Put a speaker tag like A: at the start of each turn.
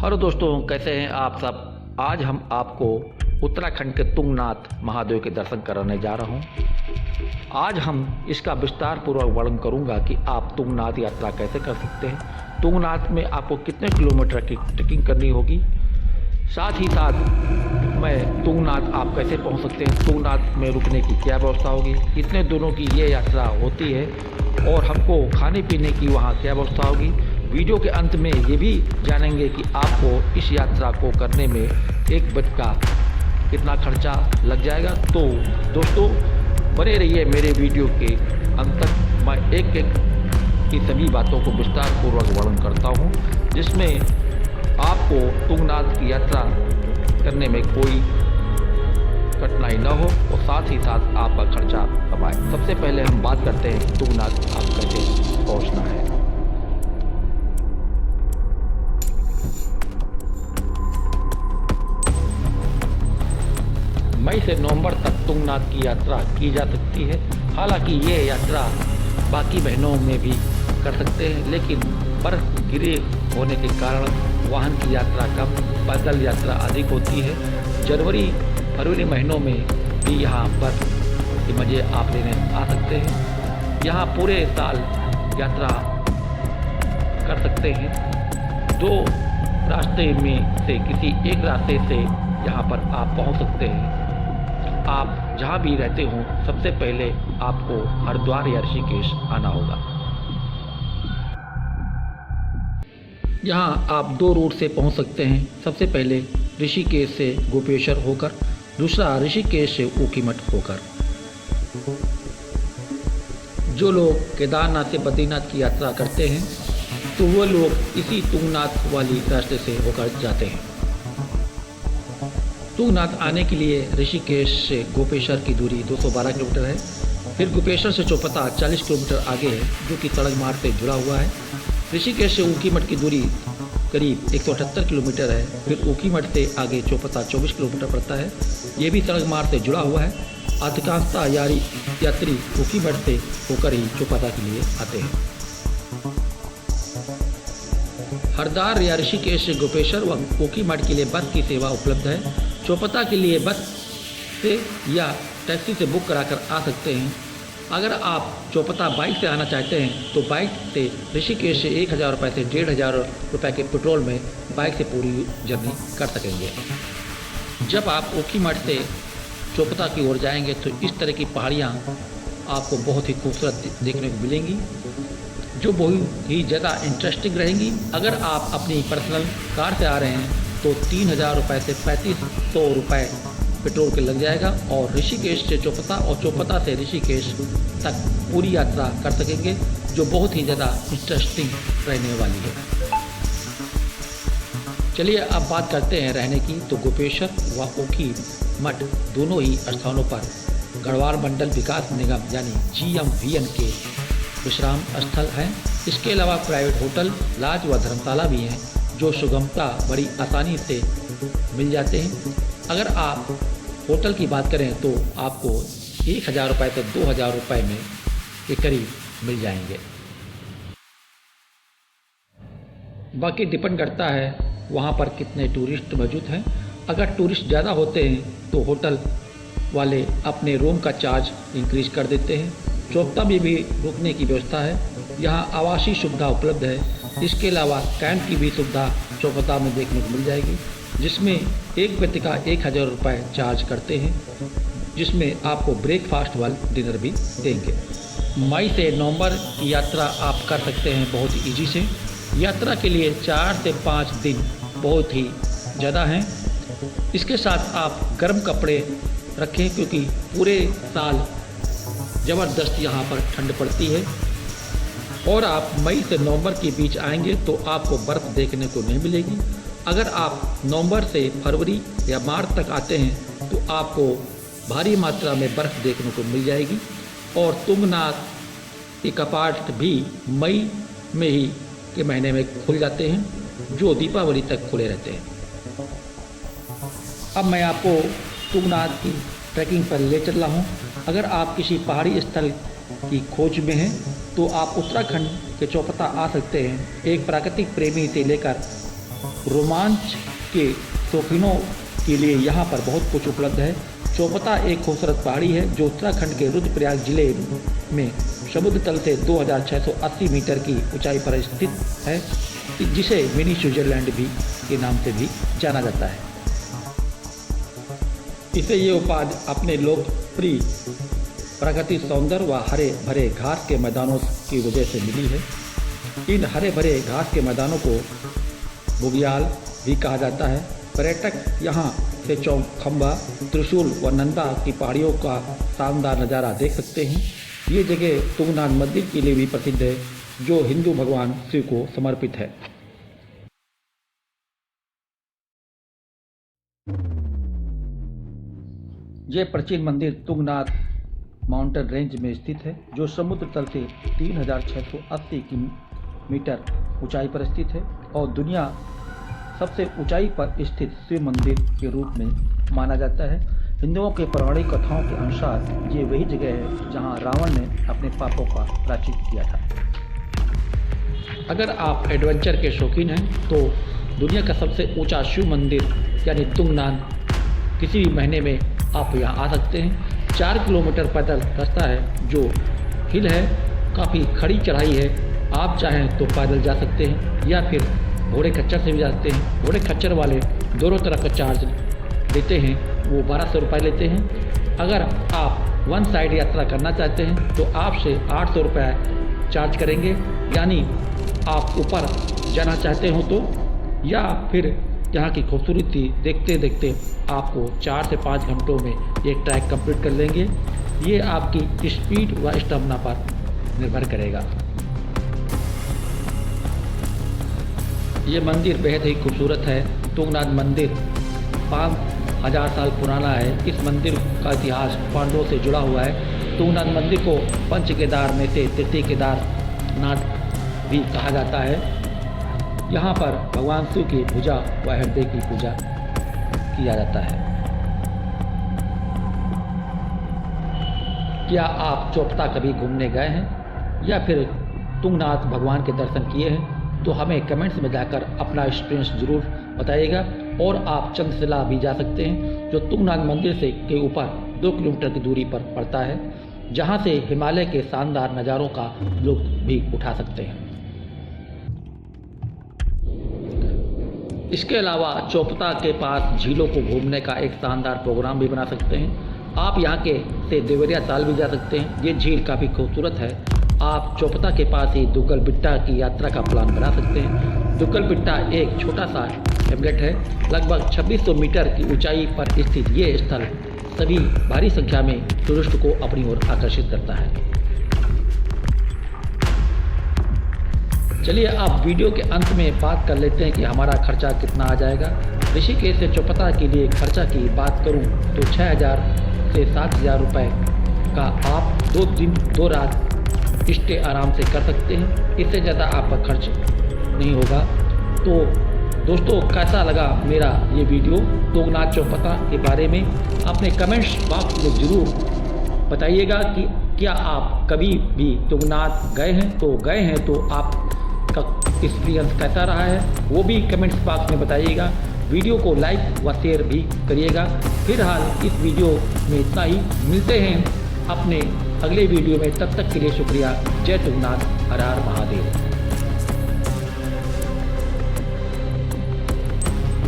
A: Hello दोस्तों, कैसे हैं आप सब। आज हम आपको उत्तराखंड के तुंगनाथ महादेव के दर्शन कराने जा रहा हूं। आज हम इसका विस्तार पूर्वक वर्णन करूंगा कि आप तुंगनाथ यात्रा कैसे कर सकते हैं, तुंगनाथ में आपको कितने किलोमीटर की ट्रैकिंग करनी होगी, साथ ही साथ मैं तुंगनाथ आप कैसे पहुंच सकते हैं, तुंगनाथ में रुकने की क्या व्यवस्था होगी, कितने दिनों की ये यात्रा होती है और हमको खाने पीने की वहाँ क्या व्यवस्था होगी। वीडियो के अंत में ये भी जानेंगे कि आपको इस यात्रा को करने में एक बज का कितना खर्चा लग जाएगा। तो दोस्तों बने रहिए मेरे वीडियो के अंत तक। मैं एक एक की सभी बातों को विस्तार पूर्वक वर्णन करता हूँ, जिसमें आपको तुंगनाथ की यात्रा करने में कोई कठिनाई न हो और साथ ही साथ आपका खर्चा कम आए। सबसे पहले हम बात करते हैं तुंगनाथ आप कैसे पहुँचना है। मई से नवंबर तक तुंगनाथ की यात्रा की जा सकती है। हालांकि ये यात्रा बाकी महीनों में भी कर सकते हैं, लेकिन बर्फ गिरे होने के कारण वाहन की यात्रा कम, पैदल यात्रा अधिक होती है। जनवरी फरवरी महीनों में भी यहाँ बर्फ के मज़े आप लेने आ सकते हैं। यहाँ पूरे साल यात्रा कर सकते हैं। दो रास्ते में से किसी एक रास्ते से यहाँ पर आप पहुँच सकते हैं। आप जहाँ भी रहते हो सबसे पहले आपको हरिद्वार या ऋषिकेश आना होगा। यहाँ आप दो रूट से पहुँच सकते हैं। सबसे पहले ऋषिकेश से गोपेश्वर होकर, दूसरा ऋषिकेश से ऊखीमठ होकर। जो लोग केदारनाथ से बद्रीनाथ की यात्रा करते हैं तो वो लोग इसी तुंगनाथ वाली रास्ते से होकर जाते हैं। तुंगनाथ आने के लिए ऋषिकेश से गोपेश्वर की दूरी 212 किलोमीटर है। फिर गोपेश्वर से चौपता 40 किलोमीटर आगे है, जो कि सड़क मार्ग से जुड़ा हुआ है। ऋषिकेश से ऊखीमठ की दूरी करीब 178 किलोमीटर है। फिर ऊखीमठ से आगे चौपता 24 किलोमीटर पड़ता है, ये भी सड़क मार्ग से जुड़ा हुआ है। अधिकांशतः यात्री ऊखीमठ से होकर ही चौपता के लिए आते हैं। हरिद्वार या ऋषिकेश से गोपेश्वर व ऊखीमठ के लिए बस की सेवा उपलब्ध है। चौपता के लिए बस से या टैक्सी से बुक कराकर आ सकते हैं। अगर आप चौपता बाइक से आना चाहते हैं तो बाइक से ऋषिकेश से 1000 रुपये से 1500 रुपये के पेट्रोल में बाइक से पूरी जर्नी कर सकेंगे। जब आप ऊखीमठ से चौपता की ओर जाएंगे तो इस तरह की पहाड़ियाँ आपको बहुत ही खूबसूरत देखने को मिलेंगी, जो बहुत ही ज़्यादा इंटरेस्टिंग रहेंगी। अगर आप अपनी पर्सनल कार से आ रहे हैं तो 3000 रुपये से 3500 रुपये पेट्रोल के लग जाएगा और ऋषिकेश से चौपता और चौपता से ऋषिकेश तक पूरी यात्रा कर सकेंगे, जो बहुत ही ज़्यादा इंटरेस्टिंग रहने वाली है। चलिए अब बात करते हैं रहने की। तो गोपेश्वर व ऊखीमठ दोनों ही स्थानों पर गढ़वाल मंडल विकास निगम यानी GMVN के विश्राम स्थल हैं। इसके अलावा प्राइवेट होटल, लॉज व धर्मशाला भी हैं, जो सुगमता बड़ी आसानी से मिल जाते हैं। अगर आप होटल की बात करें तो आपको 1000 रुपये से 2000 रुपये में के करीब मिल जाएंगे। बाकी डिपेंड करता है वहाँ पर कितने टूरिस्ट मौजूद हैं। अगर टूरिस्ट ज़्यादा होते हैं तो होटल वाले अपने रूम का चार्ज इंक्रीज कर देते हैं। चौपता में भी रुकने की व्यवस्था है। यहाँ आवासीय सुविधा उपलब्ध है। इसके अलावा कैंप की भी सुविधा चौपता में देखने को मिल जाएगी, जिसमें एक व्यक्ति का 1000 रुपये चार्ज करते हैं, जिसमें आपको ब्रेकफास्ट व डिनर भी देंगे। मई से नवंबर की यात्रा आप कर सकते हैं बहुत ईजी से। यात्रा के लिए 4 से 5 दिन बहुत ही ज़्यादा हैं। इसके साथ आप गर्म कपड़े रखें, क्योंकि पूरे साल ज़बरदस्त यहाँ पर ठंड पड़ती है। और आप मई से नवंबर के बीच आएंगे तो आपको बर्फ़ देखने को नहीं मिलेगी। अगर आप नवंबर से फरवरी या मार्च तक आते हैं तो आपको भारी मात्रा में बर्फ़ देखने को मिल जाएगी। और तुंगनाथ के कपाट भी मई में ही के महीने में खुल जाते हैं, जो दीपावली तक खुले रहते हैं। अब मैं आपको तुंगनाथ की ट्रैकिंग पर ले चल रहा हूँ। अगर आप किसी पहाड़ी स्थल की खोज में हैं तो आप उत्तराखंड के चौपता आ सकते हैं। एक प्राकृतिक प्रेमी से लेकर रोमांच के शौकीनों के लिए यहाँ पर बहुत कुछ उपलब्ध है। चौपता एक खूबसूरत पहाड़ी है जो उत्तराखंड के रुद्रप्रयाग जिले में समुद्र तल से 2680 मीटर की ऊंचाई पर स्थित है, जिसे मिनी स्विट्जरलैंड भी के नाम से भी जाना जाता है। इसे ये उपाधि अपने लोकप्रिय प्राकृतिक सौंदर्य व हरे भरे घास के मैदानों की वजह से मिली है। इन हरे भरे घास के मैदानों को बुग्याल भी कहा जाता है। पर्यटक यहाँ से चौखंबा, त्रिशूल व नंदा की पहाड़ियों का शानदार नज़ारा देख सकते हैं। ये जगह तुंगनाथ मंदिर के लिए भी प्रसिद्ध है, जो हिंदू भगवान शिव को समर्पित है। ये प्राचीन मंदिर तुंगनाथ माउंटेन रेंज में स्थित है, जो समुद्र तल से 3680 मीटर ऊंचाई पर स्थित है और दुनिया सबसे ऊंचाई पर स्थित शिव मंदिर के रूप में माना जाता है। हिंदुओं के पौराणिक कथाओं के अनुसार ये वही जगह है जहां रावण ने अपने पापों का प्रायश्चित किया था। अगर आप एडवेंचर के शौकीन हैं तो दुनिया का सबसे ऊंचा शिव मंदिर यानी तुंगनाथ किसी भी महीने में आप यहाँ आ सकते हैं। 4 किलोमीटर पैदल रास्ता है जो हिल है, काफ़ी खड़ी चढ़ाई है। आप चाहें तो पैदल जा सकते हैं या फिर घोड़े खच्चर से भी जा सकते हैं। घोड़े खच्चर वाले दोनों तरह का चार्ज लेते हैं, वो 1200 रुपये लेते हैं। अगर आप वन साइड यात्रा करना चाहते हैं तो आपसे 800 रुपये चार्ज करेंगे, यानी आप ऊपर जाना चाहते हो तो, या फिर यहाँ की खूबसूरती देखते देखते आपको 4 से 5 घंटों में ये ट्रैक कंप्लीट कर लेंगे। ये आपकी स्पीड व स्टेमिना पर निर्भर करेगा। ये मंदिर बेहद ही खूबसूरत है। तुंगनाथ मंदिर 5000 साल पुराना है। इस मंदिर का इतिहास पांडवों से जुड़ा हुआ है। तुंगनाथ मंदिर को पंच केदार में से तृतीय केदारनाथ भी कहा जाता है। यहाँ पर भगवान शिव की भुजा व हृदय की पूजा किया जाता है। क्या आप चौपता कभी घूमने गए हैं या फिर तुंगनाथ भगवान के दर्शन किए हैं तो हमें कमेंट्स में जाकर अपना एक्सपीरियंस ज़रूर बताइएगा। और आप चंद्रशिला भी जा सकते हैं, जो तुंगनाथ मंदिर से के ऊपर 2 किलोमीटर की दूरी पर पड़ता है, जहां से हिमालय के शानदार नज़ारों का लुत्फ भी उठा सकते हैं। इसके अलावा चौपता के पास झीलों को घूमने का एक शानदार प्रोग्राम भी बना सकते हैं। आप यहाँ के से देवरिया ताल भी जा सकते हैं। ये झील काफ़ी खूबसूरत है। आप चौपता के पास ही दुग्गल बिट्टा की यात्रा का प्लान बना सकते हैं। दुग्गल बिट्टा एक छोटा सा हैमलेट है। लगभग 2600 मीटर की ऊंचाई पर स्थित ये स्थल सभी भारी संख्या में टूरिस्ट को अपनी ओर आकर्षित करता है। चलिए अब वीडियो के अंत में बात कर लेते हैं कि हमारा खर्चा कितना आ जाएगा। ऋषिकेश से चौपता के लिए खर्चा की बात करूं तो 6000 से 7000 रुपये का आप 2 दिन 2 रात स्टे आराम से कर सकते हैं। इससे ज़्यादा आपका खर्च नहीं होगा। तो दोस्तों, कैसा लगा मेरा ये वीडियो तुंगनाथ चौपता के बारे में? अपने कमेंट्स बॉक्स में ज़रूर बताइएगा कि क्या आप कभी भी तुंगनाथ गए हैं तो आपका एक्सपीरियंस कैसा रहा है, वो भी कमेंट्स बॉक्स में बताइएगा। वीडियो को लाइक व शेयर भी करिएगा। फिलहाल इस वीडियो में इतना ही। मिलते हैं अपने अगले वीडियो में, तब तक के लिए शुक्रिया। जय तुंगनाथ, हर हर महादेव।